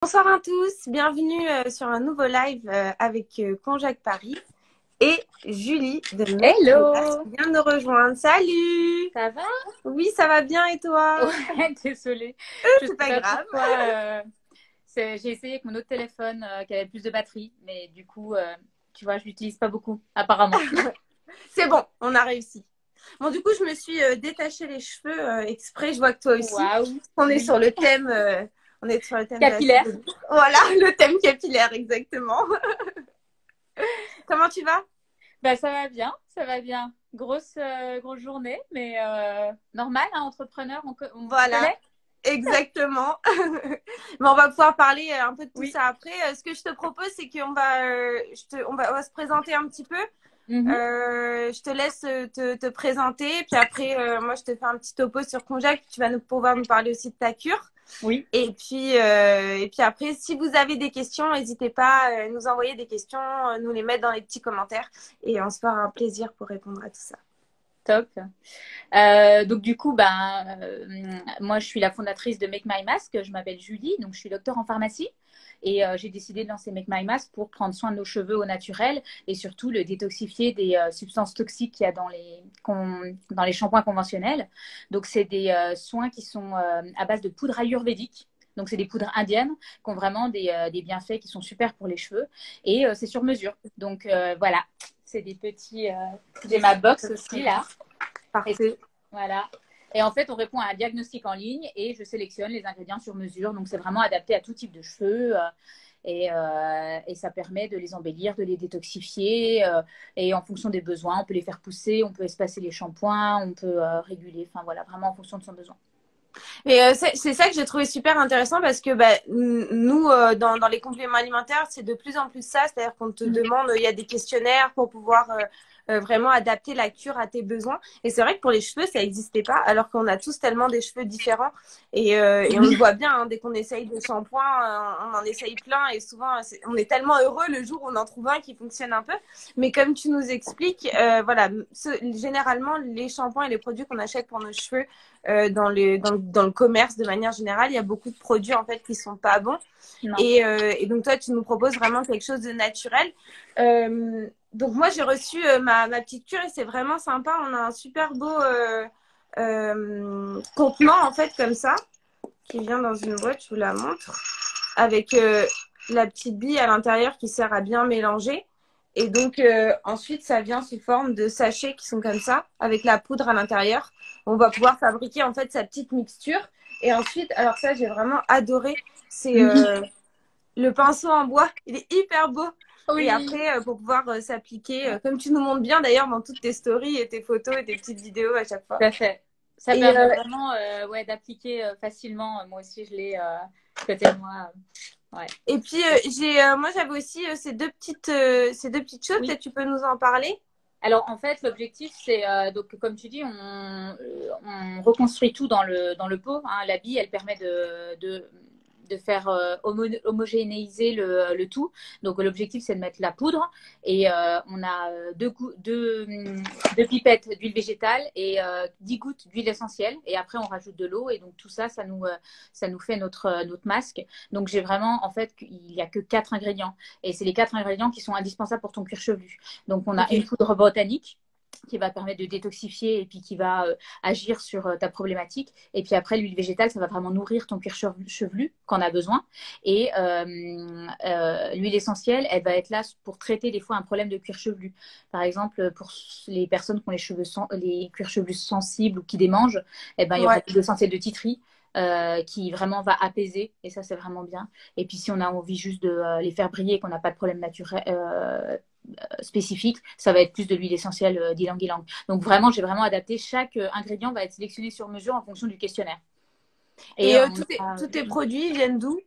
Bonsoir à tous, bienvenue sur un nouveau live avec Conjac Paris et Julie de Make My Mask Hello! qui vient de nous rejoindre. Salut! Ça va? Oui, ça va bien et toi? Ouais, désolée. Je C'est sais pas pas grave. pourquoi. J'ai essayé avec mon autre téléphone qui avait plus de batterie, mais du coup, tu vois, je l'utilise pas beaucoup, apparemment. C'est bon, on a réussi. Bon, du coup, je me suis détaché les cheveux exprès, je vois que toi aussi. Waouh! On est Oui. sur le thème, on est sur le thème de la Capillaire. saison. Voilà, le thème capillaire, exactement. Comment tu vas? Bah, ça va bien, ça va bien. Grosse journée, mais normal, hein, entrepreneur, on Voilà, connaît? exactement. Mais on va pouvoir parler un peu de tout Oui. ça après. Ce que je te propose, c'est qu'on va, on va se présenter un petit peu. Mhm. Je te laisse te présenter, puis après, moi, je te fais un petit topo sur Conjac, tu vas pouvoir nous parler aussi de ta cure. Oui. Et puis après, si vous avez des questions, n'hésitez pas à nous envoyer des questions, nous les mettre dans les petits commentaires, et on se fera un plaisir pour répondre à tout ça. Top. Donc du coup, moi je suis la fondatrice de Make My Mask. Je m'appelle Julie, donc je suis docteur en pharmacie et j'ai décidé de lancer Make My Mask pour prendre soin de nos cheveux au naturel et surtout le détoxifier des substances toxiques qu'il y a dans les shampoings conventionnels. Donc c'est des soins qui sont à base de poudre ayurvédique. Donc, c'est des poudres indiennes qui ont vraiment des bienfaits qui sont super pour les cheveux. Et c'est sur mesure. Donc, voilà, c'est des petits. J'ai ma box aussi là. Et Parfait. voilà. Et en fait, on répond à un diagnostic en ligne et je sélectionne les ingrédients sur mesure. Donc, c'est vraiment adapté à tout type de cheveux. Et ça permet de les embellir, de les détoxifier. Et en fonction des besoins, on peut les faire pousser, on peut espacer les shampoings, on peut réguler. Enfin, voilà, vraiment en fonction de son besoin. Mais c'est ça que j'ai trouvé super intéressant parce que nous, dans les compléments alimentaires, c'est de plus en plus ça. C'est-à-dire qu'on te demande, il y a des questionnaires pour pouvoir vraiment adapter la cure à tes besoins. Et c'est vrai que pour les cheveux, ça n'existait pas, alors qu'on a tous tellement des cheveux différents. Et on le voit bien, hein, dès qu'on essaye des shampoings, on en essaye plein. Et souvent, on est tellement heureux le jour où on en trouve un qui fonctionne un peu. Mais comme tu nous expliques, voilà, généralement, les shampoings et les produits qu'on achète pour nos cheveux, dans le commerce de manière générale, il y a beaucoup de produits en fait qui sont pas bons. Non. Et donc toi, tu nous proposes vraiment quelque chose de naturel. Donc moi, j'ai reçu ma petite cure et c'est vraiment sympa. On a un super beau contenant en fait comme ça qui vient dans une boîte. Je vous la montre avec la petite bille à l'intérieur qui sert à bien mélanger. Et donc ensuite, ça vient sous forme de sachets qui sont comme ça, avec la poudre à l'intérieur. On va pouvoir fabriquer en fait sa petite mixture. Et ensuite, alors ça, j'ai vraiment adoré. C'est le pinceau en bois. Il est hyper beau. Et Oui, après, pour pouvoir s'appliquer, comme tu nous montres bien d'ailleurs dans toutes tes stories et tes photos et tes petites vidéos à chaque fois. tout à fait. Ça Et, permet vraiment ouais, d'appliquer facilement. Moi aussi, je l'ai côté de moi. Ouais. et puis, moi, j'avais aussi ces deux petites choses. Oui. Peut-être tu peux nous en parler. Alors en fait, l'objectif c'est donc comme tu dis, on reconstruit tout dans le pot. Hein. La bille, elle permet de faire homogénéiser le tout. Donc l'objectif c'est de mettre la poudre et on a deux pipettes d'huile végétale et 10 gouttes d'huile essentielle et après on rajoute de l'eau et donc tout ça, ça nous fait notre masque. Donc j'ai vraiment en fait il y a que 4 ingrédients et c'est les 4 ingrédients qui sont indispensables pour ton cuir chevelu. Donc, on a Ok. une poudre botanique qui va permettre de détoxifier et puis qui va agir sur ta problématique. Et puis après, l'huile végétale, ça va vraiment nourrir ton cuir chevelu quand on a besoin. Et l'huile essentielle, elle va être là pour traiter des fois un problème de cuir chevelu. Par exemple, pour les personnes qui ont les cuirs chevelus sensibles ou qui démangent, eh ben, il y aura Ouais. l'huile essentielle de titri. Qui vraiment va apaiser et ça c'est vraiment bien et puis si on a envie juste de les faire briller et qu'on n'a pas de problème naturel spécifique, ça va être plus de l'huile essentielle d'ylang-ylang. Donc vraiment, j'ai vraiment adapté. Chaque ingrédient va être sélectionné sur mesure en fonction du questionnaire. Et Et a, tous tes produits viennent d'où?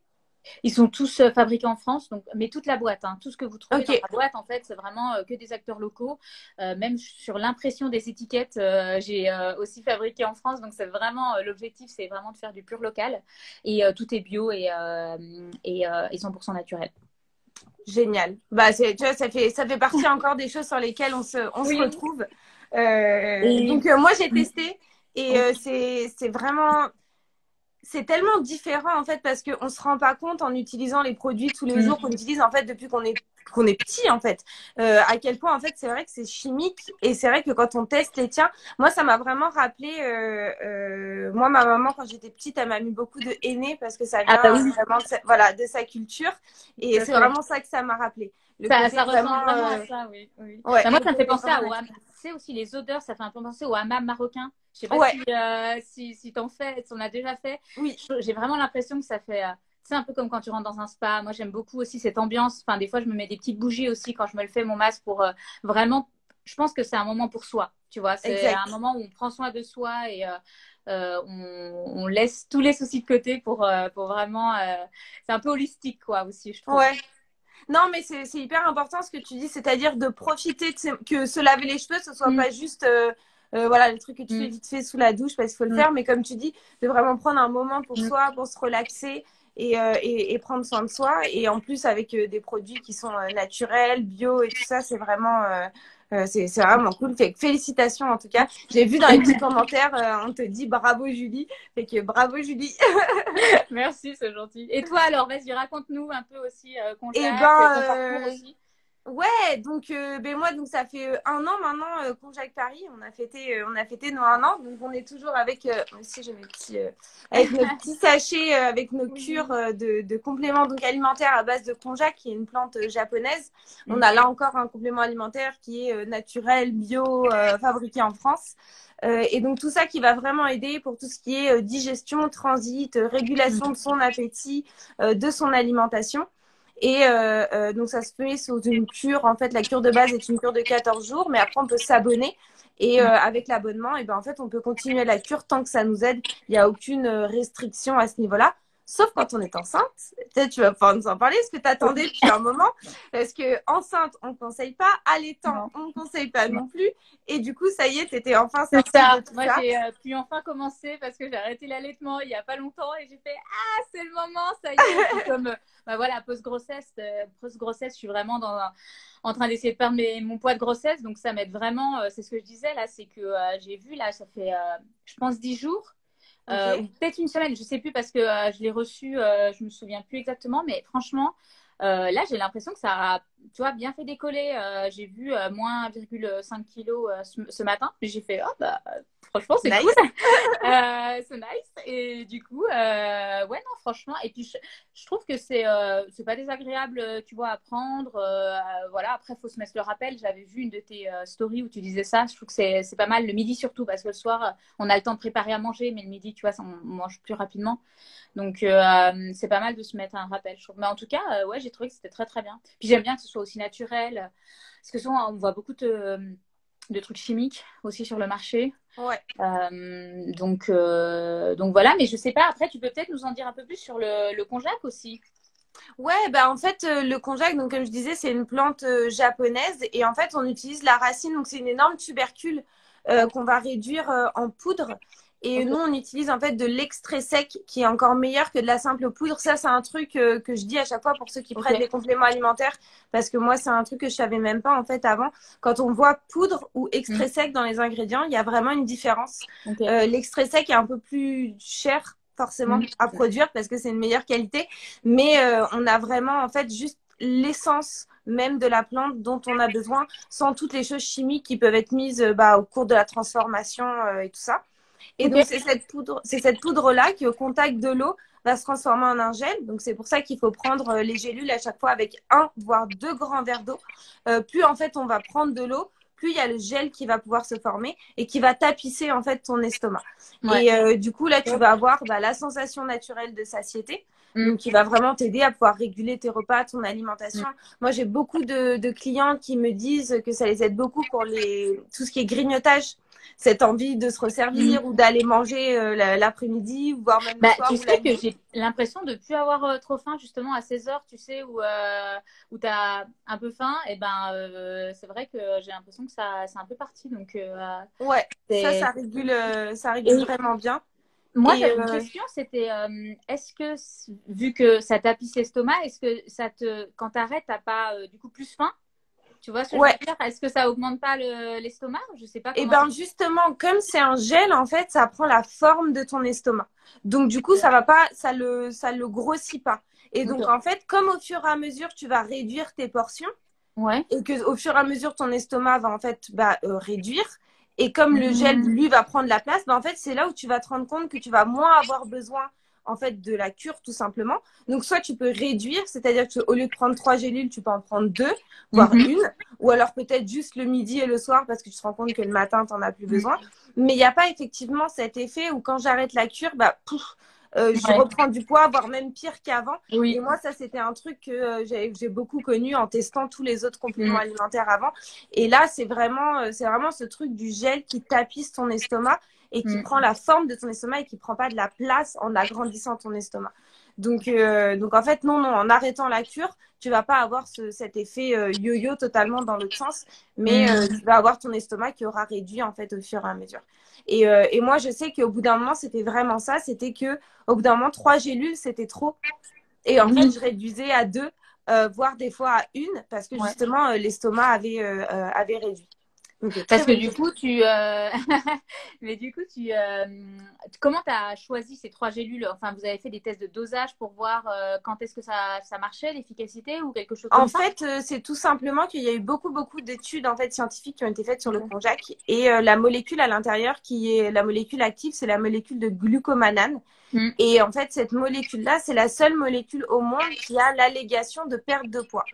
ils sont tous fabriqués en France, donc, mais toute la boîte, hein, tout ce que vous trouvez Ok, dans la boîte, en fait, c'est vraiment que des acteurs locaux. Même sur l'impression des étiquettes, j'ai aussi fabriqué en France, donc c'est vraiment l'objectif, c'est vraiment de faire du pur local. Et tout est bio et 100% naturel. génial. Tu vois, ça fait partie encore des choses sur lesquelles on se Oui. retrouve. Et Donc, moi, j'ai testé et oui. c'est vraiment. c'est tellement différent en fait parce qu'on se rend pas compte en utilisant les produits tous les jours qu'on utilise en fait depuis qu'on est petit en fait, à quel point en fait c'est vrai que c'est chimique et c'est vrai que quand on teste les tiens, moi ça m'a vraiment rappelé, moi ma maman quand j'étais petite elle m'a mis beaucoup de henné parce que ça Ah bah vient oui, vraiment de voilà, de sa culture tout et à c'est fait. vraiment ça que ça m'a rappelé. Le côté Ça ressemble vraiment, vraiment à ça, oui. Oui. ouais, Bah, moi, le ça me fait côté penser vraiment au hammam. naturel. Tu sais aussi les odeurs, ça fait un peu penser au hammam marocain. Je sais pas Ouais, si t'en fais, si on a déjà fait. oui, J'ai vraiment l'impression que ça fait. C'est un peu comme quand tu rentres dans un spa. Moi, j'aime beaucoup aussi cette ambiance. Enfin, des fois, je me mets des petites bougies aussi quand je me le fais, mon masque, pour vraiment. Je pense que c'est un moment pour soi. Tu vois, c'est un exact. moment où on prend soin de soi et on laisse tous les soucis de côté pour vraiment. C'est un peu holistique, quoi, aussi, je trouve. Ouais. Non, mais c'est hyper important ce que tu dis, c'est-à-dire de profiter que se laver les cheveux, ce soit Mm, pas juste voilà, le truc que tu fais mm, vite fait sous la douche parce qu'il faut le mm, faire, mais comme tu dis, de vraiment prendre un moment pour mm. soi, pour se relaxer et prendre soin de soi. Et en plus, avec des produits qui sont naturels, bio et tout ça, c'est vraiment, c'est vraiment cool. Fait que félicitations en tout cas. J'ai vu dans les petits commentaires, on te dit bravo Julie. Fait que bravo Julie. Merci, c'est gentil. Et toi alors, vas-y, raconte-nous un peu aussi Et Conjac, ton parcours ben, aussi. ouais, donc ben moi donc ça fait un an maintenant qu'on Jacques Paris, on a fêté nos un an, donc on est toujours avec aussi j'ai mes petits avec nos petits sachets avec nos cures Oui. de compléments donc alimentaires à base de konjac qui est une plante japonaise. On Mm. a là encore un complément alimentaire qui est naturel, bio, fabriqué en France. Et donc tout ça qui va vraiment aider pour tout ce qui est digestion, transit, régulation de son appétit, de son alimentation. Et donc, ça se fait sous une cure. En fait, la cure de base est une cure de 14 jours, mais après, on peut s'abonner. Et avec l'abonnement, et ben, en fait, on peut continuer la cure tant que ça nous aide. Il n'y a aucune restriction à ce niveau-là. Sauf quand on est enceinte. Peut-être tu vas pouvoir nous en parler. Est-ce que tu attendais depuis un moment? Parce que enceinte, on ne conseille pas. Allaitant, Non. on ne conseille pas Non. non plus. Et du coup, ça y est, tu étais enfin C'est sortie de ça. tout Moi, ça. j'ai pu enfin commencer parce que j'ai arrêté l'allaitement il y a pas longtemps et j'ai fait ah c'est le moment, ça y est. Puis comme bah voilà post-grossesse, je suis vraiment en train d'essayer de perdre mon poids de grossesse, donc ça m'aide vraiment. C'est ce que je disais là, c'est que j'ai vu là, ça fait je pense 10 jours. Ou Ok. peut-être une semaine, je sais plus parce que je l'ai reçu, je me souviens plus exactement, mais franchement, là j'ai l'impression que ça a, tu vois, bien fait décoller. J'ai vu moins 1,5 kg ce matin, puis j'ai fait, oh bah franchement c'est cool, Nice. c'est nice. Et du coup, ouais non franchement, et puis je trouve que c'est pas désagréable, tu vois, à prendre. Voilà, après faut se mettre le rappel. J'avais vu une de tes stories où tu disais ça. Je trouve que c'est pas mal le midi surtout parce que le soir on a le temps de préparer à manger, mais le midi, tu vois, on mange plus rapidement. Donc, c'est pas mal de se mettre un rappel, je trouve. Mais en tout cas, ouais, j'ai trouvé que c'était très, très bien. Puis j'aime bien que ce soit aussi naturel. Parce que souvent, on voit beaucoup de trucs chimiques aussi sur le marché. Ouais. Donc voilà. Mais je sais pas, après, tu peux peut-être nous en dire un peu plus sur le konjac aussi. Ouais, bah en fait, le konjac, donc comme je disais, c'est une plante japonaise et en fait, on utilise la racine, donc c'est une énorme tubercule qu'on va réduire en poudre. Et Ok. nous, on utilise en fait de l'extrait sec qui est encore meilleur que de la simple poudre. Ça, c'est un truc que je dis à chaque fois pour ceux qui Ok. prennent des compléments alimentaires parce que moi, c'est un truc que je savais même pas en fait avant. Quand on voit poudre ou Mm. extrait sec dans les ingrédients, il y a vraiment une différence. Ok. L'extrait sec est un peu plus cher forcément Mm. à produire parce que c'est une meilleure qualité. Mais on a vraiment en fait juste l'essence même de la plante dont on a besoin, sans toutes les choses chimiques qui peuvent être mises au cours de la transformation et tout ça. Et Ok. donc c'est cette poudre-là qui au contact de l'eau va se transformer en un gel. Donc c'est pour ça qu'il faut prendre les gélules à chaque fois avec un voire deux grands verres d'eau. Plus en fait on va prendre de l'eau, plus il y a le gel qui va pouvoir se former et qui va tapisser en fait ton estomac. Ouais. Et du coup là tu vas avoir la sensation naturelle de satiété. Mm. Donc, qui va vraiment t'aider à pouvoir réguler tes repas, ton alimentation. Moi, j'ai beaucoup de clients qui me disent que ça les aide beaucoup pour tout ce qui est grignotage, cette envie de se Mm. resservir ou d'aller manger l'après-midi, voire même le Bah, soir tu ou la sais que nuit. j'ai l'impression de plus avoir trop faim justement à 16 heures, tu sais, où tu as un peu faim. Et ben, c'est vrai que j'ai l'impression que ça, c'est un peu parti. Donc, Ouais, c'est... ça régule Et vraiment bien. moi, Et j'avais une question, c'était est-ce que, vu que ça tapisse l'estomac, est-ce que ça te, quand t'arrêtes, t'as pas du coup plus faim? Tu vois ce que je veux Ouais. dire? Est-ce que ça augmente pas l'estomac? Je sais pas Et comment. ben justement, comme c'est un gel, en fait, ça prend la forme de ton estomac. Donc du coup, ça va pas, ça le grossit pas. Et donc Ok. en fait, comme au fur et à mesure, tu vas réduire tes portions Ouais. et que au fur et à mesure, ton estomac va en fait réduire. Et comme le gel, Mhm. lui, va prendre la place, ben, en fait, c'est là où tu vas te rendre compte que tu vas moins avoir besoin en fait de la cure tout simplement. Donc soit tu peux réduire, c'est-à-dire que au lieu de prendre 3 gélules, tu peux en prendre 2, voire Mhm. une, ou alors peut-être juste le midi et le soir parce que tu te rends compte que le matin, tu n'en as plus besoin. Mais il n'y a pas effectivement cet effet où quand j'arrête la cure, bah, pouf, je Ouais. reprends du poids, voire même pire qu'avant. Et Oui. moi, ça, c'était un truc que j'ai beaucoup connu en testant tous les autres compléments Mm. alimentaires avant. Et là, c'est vraiment ce truc du gel qui tapisse ton estomac et qui Mm. prend la forme de ton estomac et qui prend pas de la place en agrandissant ton estomac. Donc en fait, non, non, en arrêtant la cure, tu vas pas avoir cet effet yo-yo totalement dans l'autre sens, mais Mm. tu vas avoir ton estomac qui aura réduit en fait au fur et à mesure. Et moi, je sais qu'au bout d'un moment, c'était vraiment ça, c'était que au bout d'un moment, 3 gélules, c'était trop. Et en fait, Oui. je réduisais à 2, voire des fois à une, parce que Ouais. justement, l'estomac avait réduit. Donc, très Parce que bonne du question. coup, mais du coup, comment tu as choisi ces 3 gélules? Enfin, vous avez fait des tests de dosage pour voir quand est-ce que ça marchait, l'efficacité ou quelque chose En comme ça? fait, c'est tout simplement qu'il y a eu beaucoup d'études en fait scientifiques qui ont été faites sur le Ok. konjac et la molécule à l'intérieur qui est la molécule active, c'est la molécule de glucomanane. Mm. Et en fait, cette molécule-là, c'est la seule molécule au monde qui a l'allégation de perte de poids.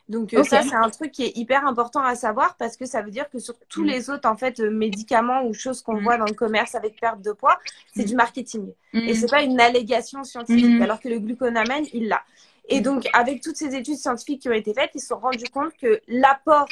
Donc Ok. ça, c'est un truc qui est hyper important à savoir parce que ça veut dire que sur tous Mm. les autres en fait médicaments ou choses qu'on Mm. voit dans le commerce avec perte de poids, c'est Mm. du marketing et Mm. c'est pas une allégation scientifique. Mm. Alors que le gluconamine, il l'a. Et Mm. donc avec toutes ces études scientifiques qui ont été faites, ils se sont rendus compte que l'apport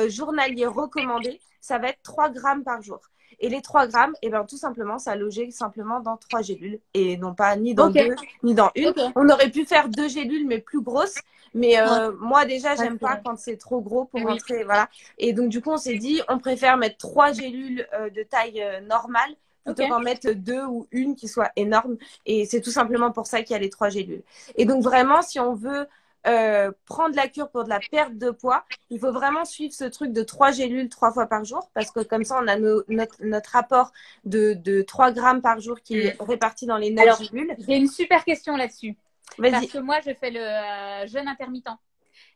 journalier recommandé, ça va être 3 grammes par jour. Et les 3 grammes, eh ben, tout simplement, ça logeait simplement dans 3 gélules et non pas ni dans Ok. 2 ni dans une. Ok. On aurait pu faire 2 gélules, mais plus grosses. Mais Ouais. moi, déjà, Ouais, j'aime pas quand c'est trop gros pour oui. rentrer. Voilà. Et donc, du coup, on s'est dit, on préfère mettre 3 gélules de taille normale Ok. plutôt qu'en mettre 2 ou une qui soit énorme. Et c'est tout simplement pour ça qu'il y a les 3 gélules. Et donc, vraiment, si on veut prendre la cure pour de la perte de poids, il faut vraiment suivre ce truc de 3 gélules 3 fois par jour parce que comme ça, on a notre apport de 3 grammes par jour qui Mm. est réparti dans les 9 Alors, gélules. j'ai une super question là-dessus. Parce Vas-y. que moi, je fais le jeûne intermittent.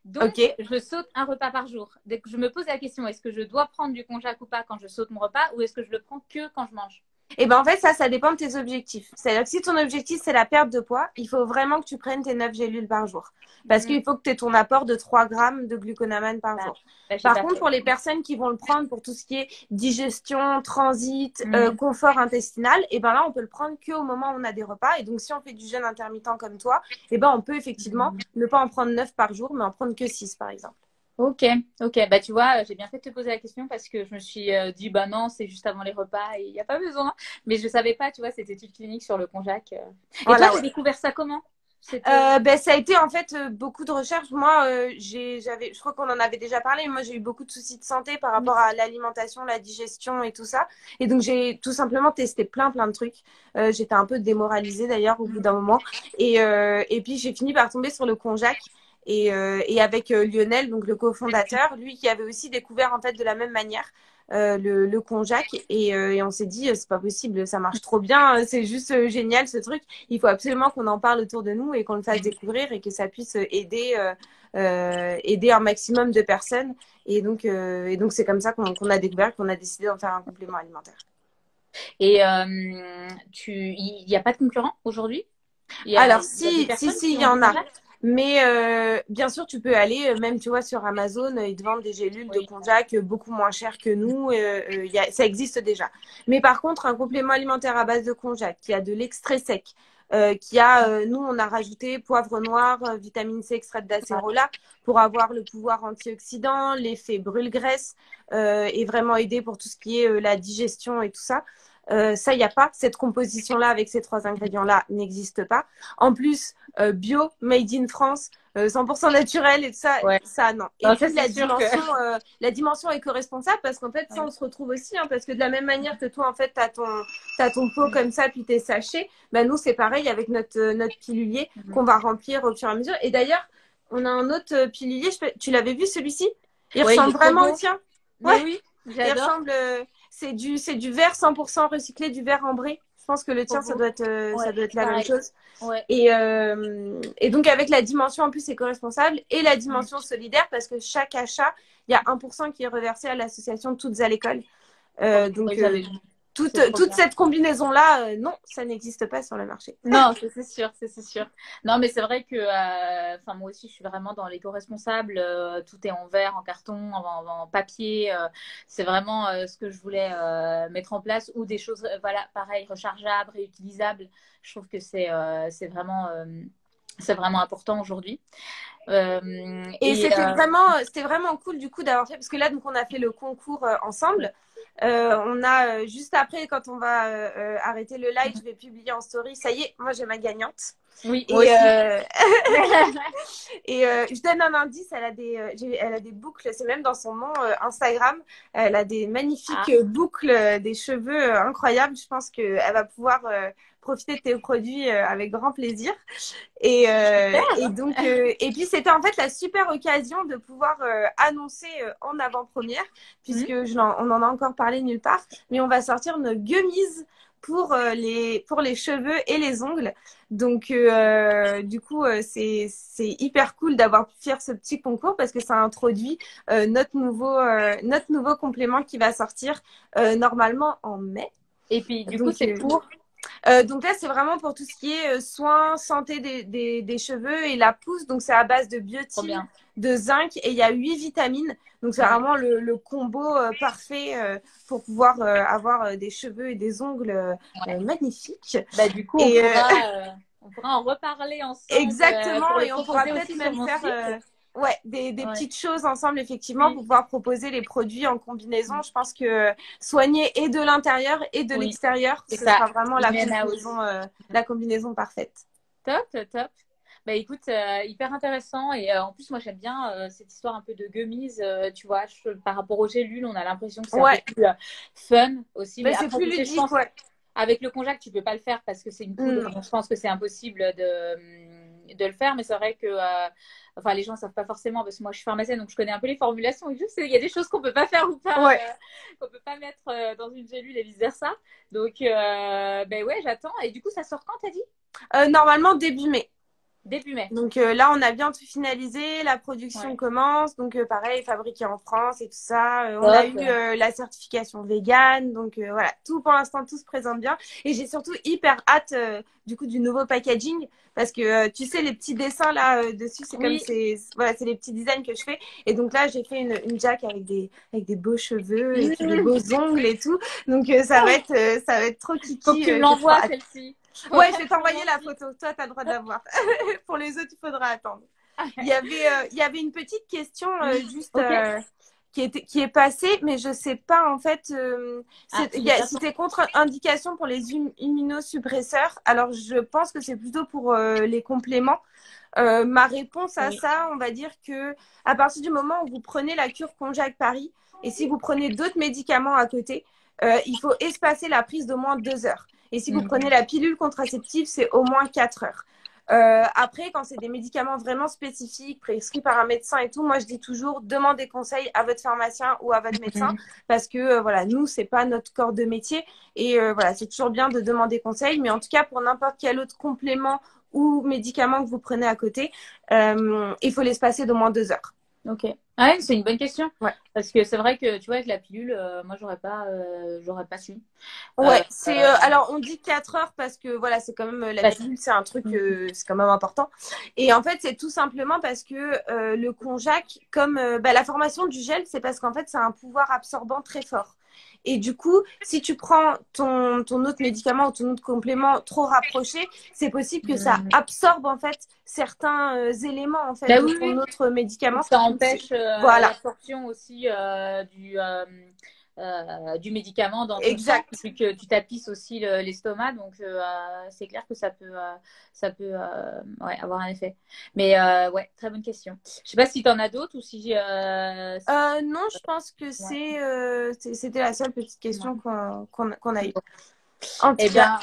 Donc, Ok. je saute un repas par jour. Donc, je me pose la question, est-ce que je dois prendre du konjac ou pas quand je saute mon repas ou est-ce que je le prends que quand je mange? Et ben en fait, ça dépend de tes objectifs. C'est-à-dire que si ton objectif, c'est la perte de poids, il faut vraiment que tu prennes tes 9 gélules par jour. Parce Mm. qu'il faut que tu aies ton apport de 3 grammes de gluconamane par Bah, jour. j'ai Par pas contre, fait. pour les personnes qui vont le prendre pour tout ce qui est digestion, transit, Mm. confort intestinal, et ben là, on peut le prendre qu'au moment où on a des repas. Et donc, si on fait du jeûne intermittent comme toi, et ben on peut effectivement ne pas en prendre 9 par jour, mais en prendre que 6 par exemple. Ok, ok. Bah, tu vois, j'ai bien fait de te poser la question parce que je me suis dit, bah non, c'est juste avant les repas et il n'y a pas besoin. Mais je savais pas, tu vois, cette étude clinique sur le konjac. Et toi, Voilà, tu as ouais. découvert ça comment? Cette, Ben, ça a été en fait beaucoup de recherches. Moi, je crois qu'on en avait déjà parlé. Moi, j'ai eu beaucoup de soucis de santé par rapport à l'alimentation, la digestion et tout ça. Et donc, j'ai tout simplement testé plein de trucs. J'étais un peu démoralisée d'ailleurs au bout d'un moment. Et puis, j'ai fini par tomber sur le konjac. Et avec Lionel, donc le cofondateur, lui qui avait aussi découvert en fait de la même manière le konjac. Et on s'est dit, c'est pas possible, ça marche trop bien, c'est juste génial ce truc. Il faut absolument qu'on en parle autour de nous et qu'on le fasse découvrir et que ça puisse aider un maximum de personnes. Et donc c'est comme ça qu'on a découvert, qu'on a décidé d'en faire un complément alimentaire. Et il n'y a pas de concurrent aujourd'hui? Alors, Il y a des personnes il qui y ont du en a. konjac? Mais bien sûr, tu peux aller, même tu vois, sur Amazon, ils te vendent des gélules de Oui. konjac beaucoup moins chères que nous. Ça existe déjà. Mais par contre, un complément alimentaire à base de konjac qui a de l'extrait sec, nous, on a rajouté poivre noir, vitamine C, extrait d'acérola pour avoir le pouvoir antioxydant, l'effet brûle-graisse et vraiment aider pour tout ce qui est la digestion et tout ça. Ça, il n'y a pas. Cette composition-là avec ces 3 ingrédients-là n'existe pas. En plus, bio, made in France, 100% naturel et tout ça, Ouais. ça non. Et Non, ça, puis c'est sûr que. la dimension éco-responsable, parce qu'en fait, ça, Ouais. on se retrouve aussi, hein, parce que de la même manière que toi, en fait, t'as ton pot comme ça, puis tes sachets, ben nous, c'est pareil avec notre pilulier qu'on va remplir au fur et à mesure. Et d'ailleurs, on a un autre pilulier, tu l'avais vu celui-ci? Il Ouais, il ressemble est trop vraiment au beau. tien. Mais Ouais, oui, il j'adore. ressemble. C'est du verre 100% recyclé, du verre ambré. Je pense que le Trop tien, beau. ça Ouais, doit être la même pareil. chose. Ouais. Et donc, avec la dimension en plus éco-responsable et la Mm. dimension solidaire, parce que chaque achat, il y a 1% qui est reversé à l'association Toutes à l'école. Ok, Donc, oui, j'avais vu. C'est trop toute bien. cette combinaison-là, non, ça n'existe pas sur le marché. Non, c'est sûr, c'est sûr. Non, mais c'est vrai que enfin, moi aussi, je suis vraiment dans l'éco-responsable. Tout est en verre, en carton, en papier. C'est vraiment ce que je voulais mettre en place. Ou des choses, voilà, pareil, rechargeables, réutilisables. Je trouve que c'est vraiment important aujourd'hui. Et Et c'était vraiment cool du coup d'avoir fait, parce que là, donc, on a fait le concours ensemble. On a juste après, quand on va arrêter le live, je vais publier en story. Ça y est, moi j'ai ma gagnante. oui, moi Et, aussi. je donne un indice, elle a des boucles, c'est même dans son nom Instagram. Elle a des magnifiques Ah, boucles, des cheveux incroyables. Je pense qu'elle va pouvoir profiter de tes produits avec grand plaisir. Et super. donc, et puis c'était en fait la super occasion de pouvoir annoncer en avant-première, puisque on en a encore parlé nulle part, mais on va sortir nos gummies pour les cheveux et les ongles. Donc, du coup, c'est hyper cool d'avoir pu faire ce petit concours parce que ça introduit notre nouveau complément qui va sortir normalement en mai. Et puis, du coup, Donc, c'est pour. donc là, c'est vraiment pour tout ce qui est soins, santé des cheveux et la pousse. Donc c'est à base de Trop biotine, bien. de zinc et il y a 8 vitamines. Donc c'est Ouais. vraiment le combo parfait pour pouvoir avoir des cheveux et des ongles Ouais. magnifiques. Bah, du coup, Et on pourra en reparler ensemble pour exactement, le et on pourra proposer peut-être aussi sur même mon faire site. ouais, des Ouais. petites choses ensemble, effectivement, pour Oui. pouvoir proposer les produits en combinaison. Je pense que soigner et de l'intérieur et de Oui. l'extérieur, C'est ce ça. sera vraiment In and out. la combinaison parfaite. Top, top. Bah écoute, hyper intéressant. Et en plus, moi, j'aime bien cette histoire un peu de gummies. Tu vois, par rapport aux gélules, on a l'impression que c'est un peu Ouais, plus fun aussi. mais Mais c'est après, plus tu sais, je ludique, pense, ouais. avec le konjac, tu peux pas le faire parce que c'est une poudre. Non. Donc, je pense que c'est impossible de le faire. Mais c'est vrai que enfin, les gens ne savent pas forcément parce que moi, je suis pharmacienne, donc je connais un peu les formulations. Et juste, il y a des choses qu'on peut pas faire ou pas, Ouais. qu'on peut pas mettre dans une gélule et vice-versa. Donc, ben ouais, j'attends. Et du coup, ça sort quand, t'as dit? Normalement, début mai. Début mai. Donc là, on a bien tout finalisé, la production Ouais. commence, donc pareil, fabriqué en France et tout ça. On a Top. eu la certification vegan, donc voilà, tout pour l'instant, tout se présente bien. Et j'ai surtout hyper hâte du coup du nouveau packaging, parce que tu sais, les petits dessins là dessus, c'est comme Oui. voilà, c'est les petits designs que je fais. Et donc là, j'ai fait une jack avec des beaux cheveux et puis des Mmh. beaux ongles et tout. Donc ça va être trop Faut que kiki, tu me j'ai trop l'envoies, hâte. celle-ci. Faut Ouais, je vais absolument t'envoyer la suite. photo. Toi, tu as le droit de la voir. Pour les autres, il faudra attendre. Ah, Il y avait une petite question juste ok. qui est passée, mais je sais pas en fait Ah, je l'ai pas si fait. c'est contre-indication pour les immunosuppresseurs. Alors, je pense que c'est plutôt pour les compléments. Ma réponse à Oui. ça, on va dire que à partir du moment où vous prenez la cure Konjac Paris et si vous prenez d'autres médicaments à côté, il faut espacer la prise d'au moins 2 heures. Et si vous Mm. prenez la pilule contraceptive, c'est au moins 4 heures. Après, quand c'est des médicaments vraiment spécifiques, prescrits par un médecin et tout, moi je dis toujours demandez conseil à votre pharmacien ou à votre médecin Mm. parce que voilà, nous c'est pas notre corps de métier et voilà, c'est toujours bien de demander conseil, mais en tout cas pour n'importe quel autre complément ou médicament que vous prenez à côté, il faut l'espacer d'au moins 2 heures. Ok. Ah ouais, c'est une bonne question. Ouais. Parce que c'est vrai que tu vois, avec la pilule, moi, j'aurais pas su. Ouais, Euh, c'est euh, alors on dit 4 heures parce que voilà, c'est quand même la parce- pilule, c'est un truc Mm. c'est quand même important. Et en fait, c'est tout simplement parce que le konjac comme la formation du gel, c'est parce qu'en fait, c'est un pouvoir absorbant très fort. Et du coup, si tu prends ton autre médicament ou ton autre complément trop rapproché, c'est possible que ça Mm. absorbe en fait certains éléments en fait Bah de oui, ton oui. autre médicament. Donc ça Donc, empêche voilà, l'absorption aussi du médicament dans ton sang, exact. vu que tu tapisses aussi l'estomac. Donc c'est clair que ça peut ouais, avoir un effet. Mais ouais, très bonne question. Je sais pas si tu en as d'autres ou si Non, je pense que ouais, c'était la seule petite question ouais. qu'on a eue. En tout Eh cas, bien,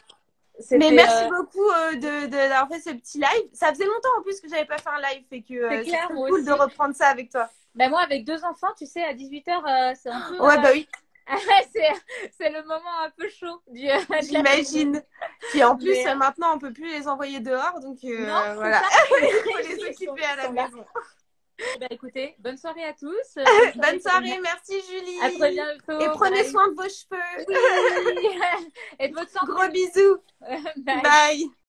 mais c'était merci beaucoup d'avoir fait ce petit live. Ça faisait longtemps en plus que j'avais pas fait un live et que c'est c'est clair, très moi cool de aussi. reprendre ça avec toi. Ben moi, avec 2 enfants, tu sais, à 18h, c'est un peu. Ouais, bah oui, C'est le moment un peu chaud du. j'imagine. Puis en plus, Mais, maintenant, on peut plus les envoyer dehors, donc non, c'est voilà. ça. Il faut les Ils occuper à la sont là. maison. Ben, écoutez, bonne soirée à tous. Bonne soirée, merci À très Julie. Et bientôt. prenez Bye. soin de vos cheveux. Oui. Et de votre santé. Gros bisous. Bye. Bye.